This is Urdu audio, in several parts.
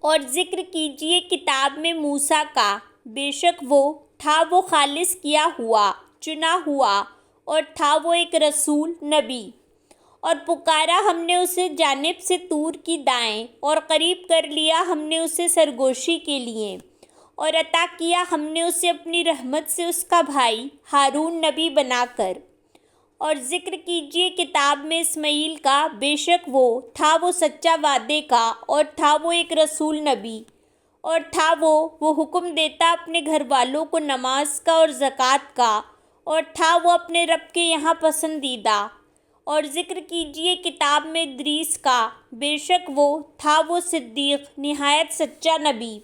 اور ذکر کیجیے کتاب میں موسیٰ کا، بے شک وہ تھا وہ خالص کیا ہوا، چنا ہوا، اور تھا وہ ایک رسول نبی۔ اور پکارا ہم نے اسے جانب سے طور کی دائیں، اور قریب کر لیا ہم نے اسے سرگوشی کے لیے، اور عطا کیا ہم نے اسے اپنی رحمت سے اس کا بھائی ہارون نبی بنا کر۔ اور ذکر کیجیے کتاب میں اسماعیل کا، بے شک وہ تھا وہ سچا وعدے کا، اور تھا وہ ایک رسول نبی، اور تھا وہ حکم دیتا اپنے گھر والوں کو نماز کا اور زکوٰۃ کا، اور تھا وہ اپنے رب کے یہاں پسندیدہ۔ اور ذکر کیجیے کتاب میں ادریس کا، بے شک وہ تھا وہ صدیق نہایت سچا نبی،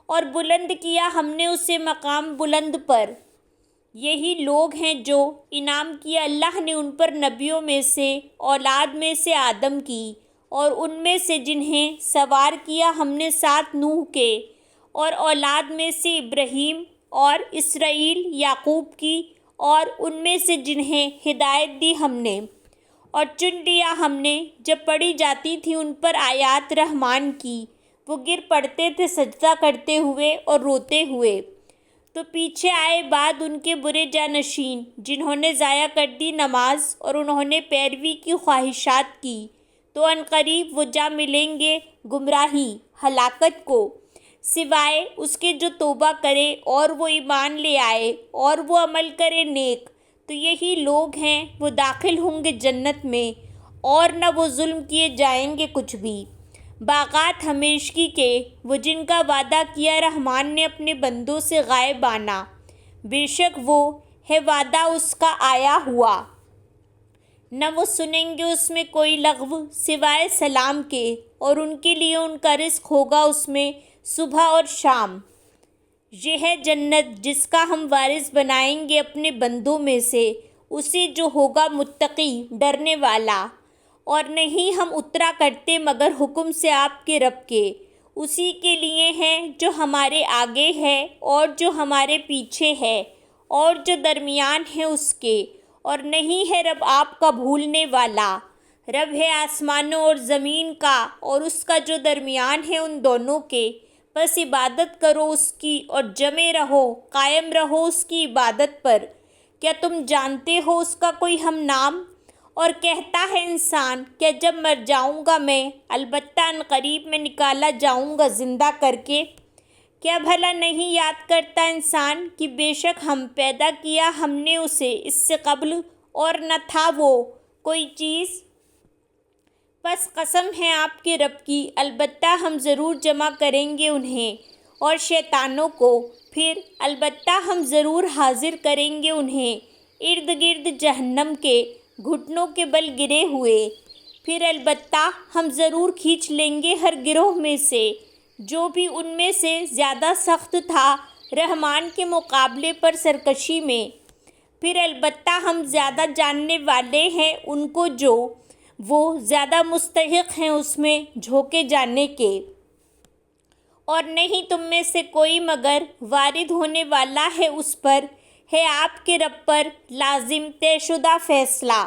اور بلند کیا ہم نے اسے مقام بلند پر۔ یہی لوگ ہیں جو انعام کیا اللہ نے ان پر نبیوں میں سے، اولاد میں سے آدم کی، اور ان میں سے جنہیں سوار کیا ہم نے ساتھ نوح کے، اور اولاد میں سے ابراہیم اور اسرائیل یعقوب کی، اور ان میں سے جنہیں ہدایت دی ہم نے، اور چن لیا ہم نے جب پڑھی جاتی تھی ان پر آیات رحمان کی، وہ گر پڑتے تھے سجدہ کرتے ہوئے اور روتے ہوئے۔ تو پیچھے آئے بعد ان کے برے جانشین، جنہوں نے ضائع کر دی نماز اور انہوں نے پیروی کی خواہشات کی، تو عنقریب وہ جا ملیں گے گمراہی، ہلاکت کو، سوائے اس کے جو توبہ کرے اور وہ ایمان لے آئے اور وہ عمل کرے نیک، تو یہی لوگ ہیں وہ داخل ہوں گے جنت میں، اور نہ وہ ظلم کیے جائیں گے کچھ بھی۔ باغات ہمیشگی کے، وہ جن کا وعدہ کیا رحمان نے اپنے بندوں سے غائبانہ، بے شک وہ ہے وعدہ اس کا آیا ہوا، نہ وہ سنیں گے اس میں کوئی لغو سوائے سلام کے، اور ان کے لیے ان کا رزق ہوگا اس میں صبح اور شام۔ یہ ہے جنت جس کا ہم وارث بنائیں گے اپنے بندوں میں سے اسے جو ہوگا متقی ڈرنے والا۔ اور نہیں ہم اترا کرتے مگر حکم سے آپ کے رب کے، اسی کے لیے ہیں جو ہمارے آگے ہے اور جو ہمارے پیچھے ہے اور جو درمیان ہے اس کے، اور نہیں ہے رب آپ کا بھولنے والا۔ رب ہے آسمانوں اور زمین کا اور اس کا جو درمیان ہے ان دونوں کے، بس عبادت کرو اس کی اور جمے رہو، قائم رہو اس کی عبادت پر۔ کیا تم جانتے ہو اس کا کوئی ہم نام؟ اور کہتا ہے انسان کہ جب مر جاؤں گا میں، البتہ عنقریب میں نکالا جاؤں گا زندہ کر کے۔ کیا بھلا نہیں یاد کرتا انسان کہ بے شک ہم پیدا کیا ہم نے اسے اس سے قبل، اور نہ تھا وہ کوئی چیز؟ پس قسم ہے آپ کے رب کی، البتہ ہم ضرور جمع کریں گے انہیں اور شیطانوں کو، پھر البتہ ہم ضرور حاضر کریں گے انہیں ارد گرد جہنم کے گھٹنوں کے بل گرے ہوئے، پھر البتہ ہم ضرور کھینچ لیں گے ہر گروہ میں سے جو بھی ان میں سے زیادہ سخت تھا رحمان کے مقابلے پر سرکشی میں، پھر البتہ ہم زیادہ جاننے والے ہیں ان کو جو وہ زیادہ مستحق ہیں اس میں جھونکے جانے کے۔ اور نہیں تم میں سے کوئی مگر وارد ہونے والا ہے اس پر، ہے آپ کے رب پر لازم طے شدہ فیصلہ۔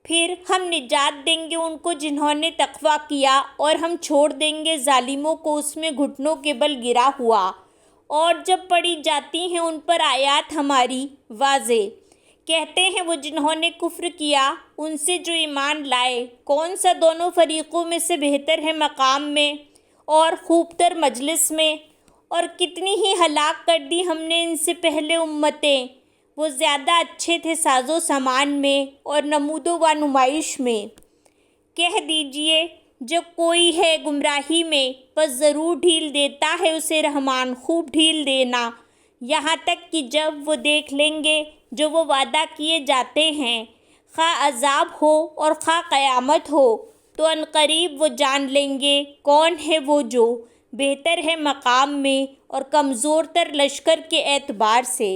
پھر ہم نجات دیں گے ان کو جنہوں نے تقویٰ کیا، اور ہم چھوڑ دیں گے ظالموں کو اس میں گھٹنوں کے بل گرا ہوا۔ اور جب پڑھی جاتی ہیں ان پر آیات ہماری واضح، کہتے ہیں وہ جنہوں نے کفر کیا ان سے جو ایمان لائے، کون سا دونوں فریقوں میں سے بہتر ہے مقام میں اور خوب تر مجلس میں؟ اور کتنی ہی ہلاک کر دی ہم نے ان سے پہلے امتیں، وہ زیادہ اچھے تھے ساز و سامان میں اور نمود و نمائش میں۔ کہہ دیجئے جو کوئی ہے گمراہی میں، بس ضرور ڈھیل دیتا ہے اسے رحمان، خوب ڈھیل دینا، یہاں تک کہ جب وہ دیکھ لیں گے جو وہ وعدہ کیے جاتے ہیں، خواہ عذاب ہو اور خواہ قیامت ہو، تو عنقریب وہ جان لیں گے کون ہے وہ جو بہتر ہے مقام میں اور کمزور تر لشکر کے اعتبار سے۔